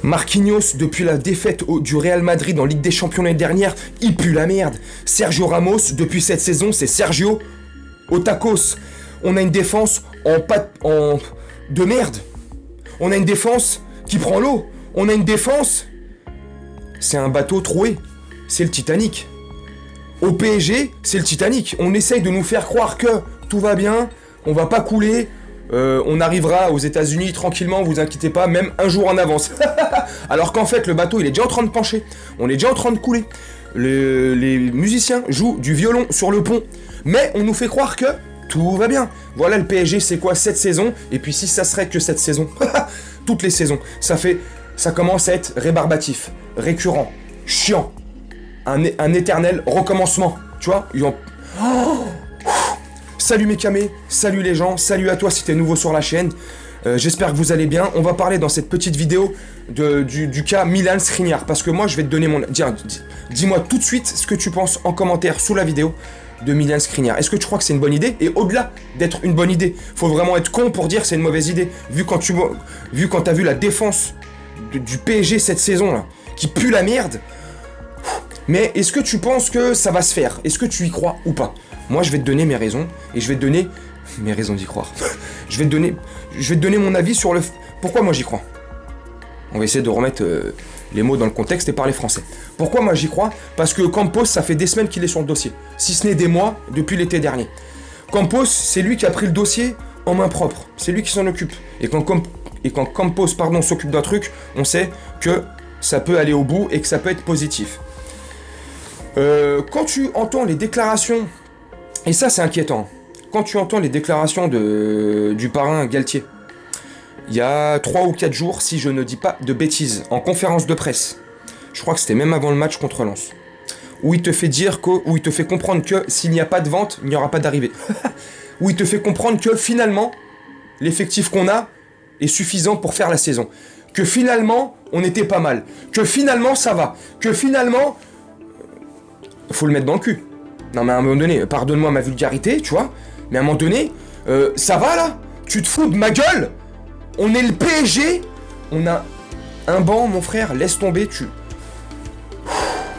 Marquinhos, depuis la défaite du Real Madrid en Ligue des Champions l'année dernière, il pue la merde. Sergio Ramos, depuis cette saison, c'est Sergio Otakos. On a une défense de merde. On a une défense qui prend l'eau. On a une défense... C'est un bateau troué. C'est le Titanic. Au PSG, c'est le Titanic. On essaye de nous faire croire que tout va bien, on va pas couler, on arrivera aux États-Unis tranquillement, vous inquiétez pas, même un jour en avance. Alors qu'en fait, le bateau, il est déjà en train de pencher. On est déjà en train de couler. Les musiciens jouent du violon sur le pont. Mais on nous fait croire que tout va bien. Voilà, le PSG, c'est quoi, cette saison? Et puis si ça serait que cette saison, toutes les saisons, ça commence à être rébarbatif, récurrent, chiant. Un éternel recommencement, tu vois. Salut mes camés, salut les gens, salut à toi si t'es nouveau sur la chaîne. J'espère que vous allez bien. On va parler dans cette petite vidéo du cas Milan Skriniar. Parce que moi je vais te donner mon... Dis-moi tout de suite ce que tu penses en commentaire sous la vidéo de Milan Skriniar. Est-ce que tu crois que c'est une bonne idée? Et au-delà d'être une bonne idée, faut vraiment être con pour dire que c'est une mauvaise idée. Vu quand t'as vu la défense du PSG cette saison là, qui pue la merde. Mais est-ce que tu penses que ça va se faire? Est-ce que tu y crois ou pas? Moi, je vais te donner mes raisons, et je vais te donner mes raisons d'y croire. je vais te donner mon avis sur pourquoi moi j'y crois. On va essayer de remettre les mots dans le contexte et parler français. Pourquoi moi j'y crois? Parce que Campos, ça fait des semaines qu'il est sur le dossier, si ce n'est des mois depuis l'été dernier. Campos, c'est lui qui a pris le dossier en main propre, c'est lui qui s'en occupe. Et quand Campos, s'occupe d'un truc, on sait que ça peut aller au bout et que ça peut être positif. Quand tu entends les déclarations, et ça c'est inquiétant, quand tu entends les déclarations du parrain Galtier, il y a 3 ou 4 jours, si je ne dis pas de bêtises, en conférence de presse, je crois que c'était même avant le match contre Lens, où il te fait comprendre que s'il n'y a pas de vente, il n'y aura pas d'arrivée. Où il te fait comprendre que finalement, l'effectif qu'on a est suffisant pour faire la saison. Que finalement, on était pas mal. Que finalement, ça va. Que finalement... Faut le mettre dans le cul. Non mais à un moment donné, pardonne-moi ma vulgarité, tu vois, mais à un moment donné, ça va là? Tu te fous de ma gueule? On est le PSG, on a un banc, mon frère, laisse tomber,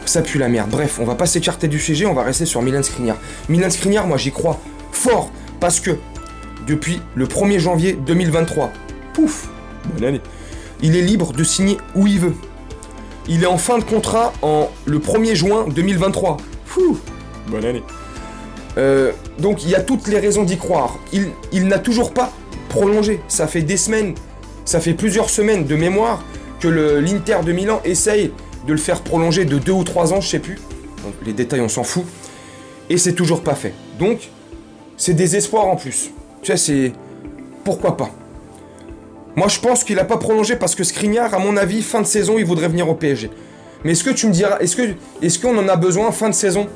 ça pue la merde. Bref, on va pas s'écarter du sujet, on va rester sur Milan Skriniar. Milan Skriniar, moi j'y crois fort, parce que depuis le 1er janvier 2023, pouf, bonne année, il est libre de signer où il veut. Il est en fin de contrat le 1er juin 2023. Fou, bonne année. Donc il y a toutes les raisons d'y croire. Il n'a toujours pas prolongé. Ça fait des semaines, ça fait plusieurs semaines de mémoire que l'Inter de Milan essaye de le faire prolonger de 2 ou 3 ans, je sais plus. Donc les détails on s'en fout. Et c'est toujours pas fait. Donc c'est des espoirs en plus. Tu sais, c'est... Pourquoi pas? Moi, je pense qu'il n'a pas prolongé parce que Skriniar, à mon avis, fin de saison, il voudrait venir au PSG. Mais est-ce que tu me diras, est-ce qu'on en a besoin fin de saison?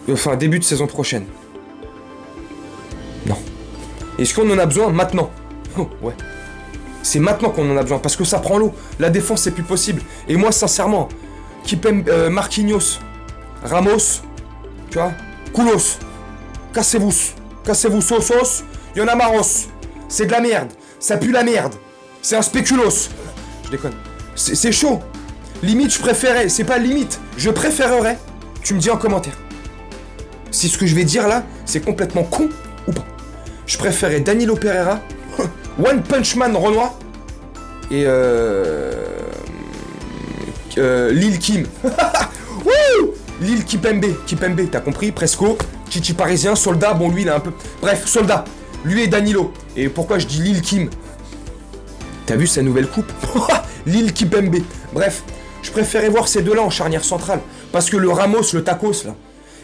Enfin, début de saison prochaine. Non. Est-ce qu'on en a besoin maintenant? Oh, ouais. C'est maintenant qu'on en a besoin parce que ça prend l'eau. La défense, c'est plus possible. Et moi, sincèrement, Marquinhos, Ramos, tu vois, Koulos, cassez-vous, Sosos, Yonamaros. C'est de la merde. Ça pue la merde. C'est un spéculos. Je déconne. C'est chaud. Limite, je préférais. C'est pas limite. Je préférerais. Tu me dis en commentaire. Si ce que je vais dire là, c'est complètement con ou pas. Je préférais Danilo Pereira, One Punch Man Renoir et Lil Kim. Lil Kipembe, t'as compris? Presco. Chichi parisien, Soldat. Bon, lui, il a un peu. Bref, Soldat. Lui et Danilo. Et pourquoi je dis Lil Kim? T'as vu sa nouvelle coupe? Lil Kipembe. Bref, je préférais voir ces deux-là en charnière centrale. Parce que le Ramos, le Tacos, là,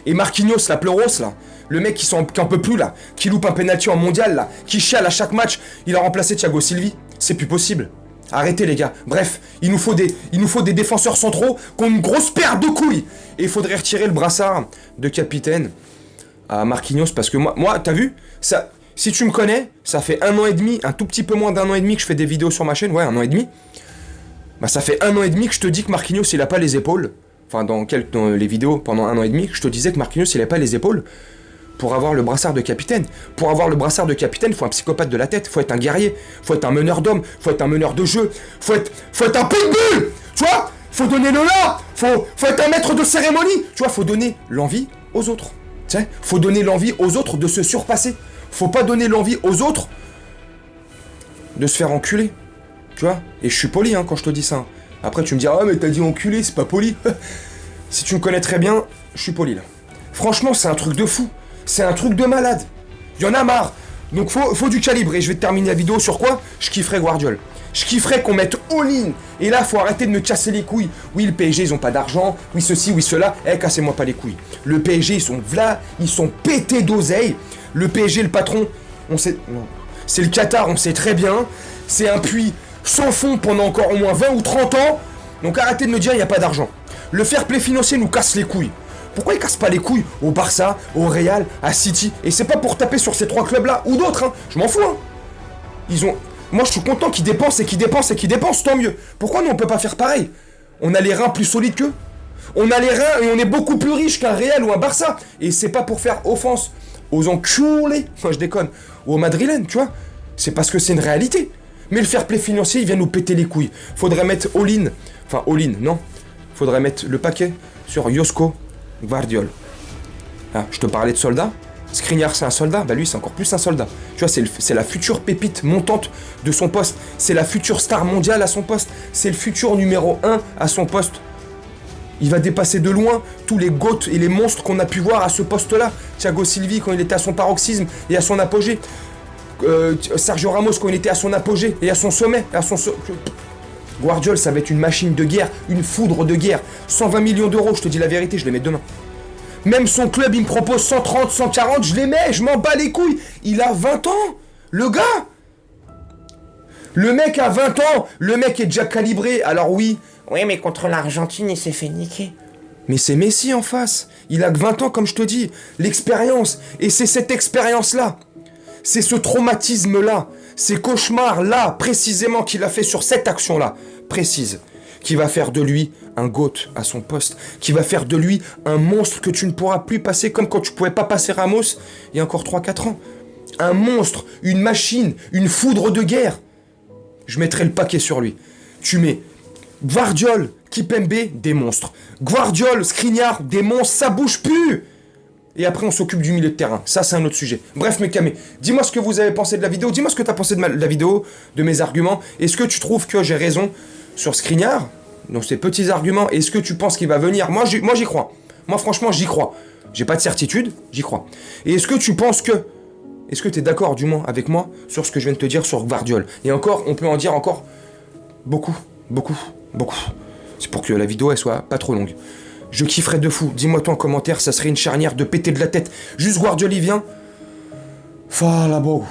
et Marquinhos, la Pleuros, là, le mec qui en peut plus, là, qui loupe un penalty en mondial, là, qui chiale à chaque match, il a remplacé Thiago Silva. C'est plus possible. Arrêtez, les gars. Bref, il nous faut des défenseurs centraux qui ont une grosse paire de couilles. Et il faudrait retirer le brassard de capitaine à Marquinhos, parce que moi t'as vu ça? Si tu me connais, ça fait 1 an et demi, un tout petit peu moins d'1 an et demi que je fais des vidéos sur ma chaîne, ouais, 1 an et demi. Bah ça fait 1 an et demi que je te dis que Marquinhos il a pas les épaules. Enfin dans les vidéos pendant 1 an et demi, je te disais que Marquinhos il a pas les épaules pour avoir le brassard de capitaine. Pour avoir le brassard de capitaine, faut un psychopathe de la tête, faut être un guerrier, faut être un meneur d'hommes, faut être un meneur de jeu, faut être un pitbull, tu vois. Faut donner le là, faut être un maître de cérémonie, tu vois, faut donner l'envie aux autres. Tu sais, faut donner l'envie aux autres de se surpasser. Faut pas donner l'envie aux autres de se faire enculer, tu vois. Et je suis poli quand je te dis ça. Après tu me diras, ah mais t'as dit enculé, c'est pas poli. Si tu me connais très bien, je suis poli là. Franchement, c'est un truc de fou. C'est un truc de malade. Il y en a marre. Donc faut du calibre. Et je vais te terminer la vidéo sur quoi? Je kifferais Guardiola. Je kifferais qu'on mette all-in. Et là, faut arrêter de me casser les couilles. Oui, le PSG, ils ont pas d'argent. Oui, ceci, oui, cela. Cassez-moi pas les couilles. Le PSG, ils sont là. Ils sont pétés d'oseille. Le PSG, le patron, on sait... Non. C'est le Qatar, on sait très bien. C'est un puits sans fond pendant encore au moins 20 ou 30 ans. Donc arrêtez de me dire il n'y a pas d'argent. Le fair play financier nous casse les couilles. Pourquoi ils cassent pas les couilles au Barça, au Real, à City? Et c'est pas pour taper sur ces 3 clubs-là, ou d'autres, je m'en fous. Ils ont... Moi, je suis content qu'ils dépensent et qu'ils dépensent et qu'ils dépensent, tant mieux. Pourquoi nous, on peut pas faire pareil? On a les reins plus solides qu'eux. On a les reins et on est beaucoup plus riche qu'un Real ou un Barça. Et c'est pas pour faire offense aux enculés, enfin je déconne, ou aux madrilènes, tu vois. C'est parce que c'est une réalité. Mais le fair play financier, il vient nous péter les couilles. Faudrait mettre all-in, enfin all-in, non. Faudrait mettre le paquet sur Josko Gvardiol. Ah, je te parlais de soldats. Skriniar, c'est un soldat. Bah lui, c'est encore plus un soldat. Tu vois, c'est la future pépite montante de son poste. C'est la future star mondiale à son poste. C'est le futur numéro 1 à son poste. Il va dépasser de loin tous les goats et les monstres qu'on a pu voir à ce poste-là. Thiago Silva quand il était à son paroxysme et à son apogée. Sergio Ramos quand il était à son apogée et à son sommet. Guardiola, ça va être une machine de guerre, une foudre de guerre. 120 millions d'euros, je te dis la vérité, je les mets demain. Même son club, il me propose 130, 140, je les mets, je m'en bats les couilles. Il a 20 ans, le gars. Le mec a 20 ans, le mec est déjà calibré, alors oui. Oui, mais contre l'Argentine, il s'est fait niquer. Mais c'est Messi en face. Il a que 20 ans, comme je te dis. L'expérience. Et c'est cette expérience-là. C'est ce traumatisme-là. Ces cauchemars-là, précisément, qu'il a fait sur cette action-là, précise, qui va faire de lui un GOAT à son poste, qui va faire de lui un monstre que tu ne pourras plus passer, comme quand tu pouvais pas passer Ramos il y a encore 3-4 ans. Un monstre, une machine, une foudre de guerre. Je mettrai le paquet sur lui. Tu mets Guardiola, Kipembe, des monstres. Guardiola, Skriniar, des monstres, ça bouge plus. Et après, on s'occupe du milieu de terrain. Ça, c'est un autre sujet. Bref, mes camés, dis-moi ce que vous avez pensé de la vidéo. Dis-moi ce que tu as pensé de la vidéo, de mes arguments. Est-ce que tu trouves que j'ai raison sur Skriniar, dans ces petits arguments? Est-ce que tu penses qu'il va venir? Moi, j'y crois. Moi, franchement, j'y crois. J'ai pas de certitude, j'y crois. Et est-ce que tu penses que... Est-ce que tu es d'accord, du moins, avec moi, sur ce que je viens de te dire sur Guardiola? Et encore, on peut en dire encore beaucoup. C'est pour que la vidéo, elle soit pas trop longue. Je kifferais de fou. Dis-moi toi en commentaire, ça serait une charnière de péter de la tête. Juste Guardiola, il vient. Voilà, bon.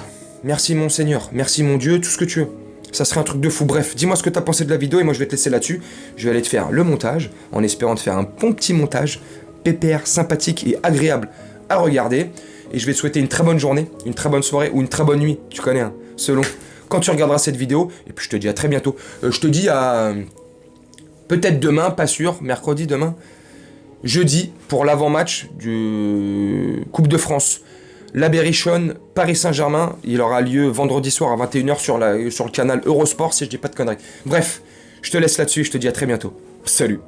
Merci mon Seigneur, merci mon Dieu, tout ce que tu veux. Ça serait un truc de fou. Bref, dis-moi ce que t'as pensé de la vidéo et moi je vais te laisser là-dessus. Je vais aller te faire le montage, en espérant te faire un bon petit montage, pépère, sympathique et agréable à regarder. Et je vais te souhaiter une très bonne journée, une très bonne soirée ou une très bonne nuit. Tu connais, selon quand tu regarderas cette vidéo. Et puis je te dis à très bientôt. Je te dis à... peut-être demain, pas sûr, mercredi, demain. Jeudi, pour l'avant-match du Coupe de France. La Berrichonne, Paris Saint-Germain. Il aura lieu vendredi soir à 21h sur le canal Eurosport, si je dis pas de conneries. Bref, je te laisse là-dessus, je te dis à très bientôt. Salut.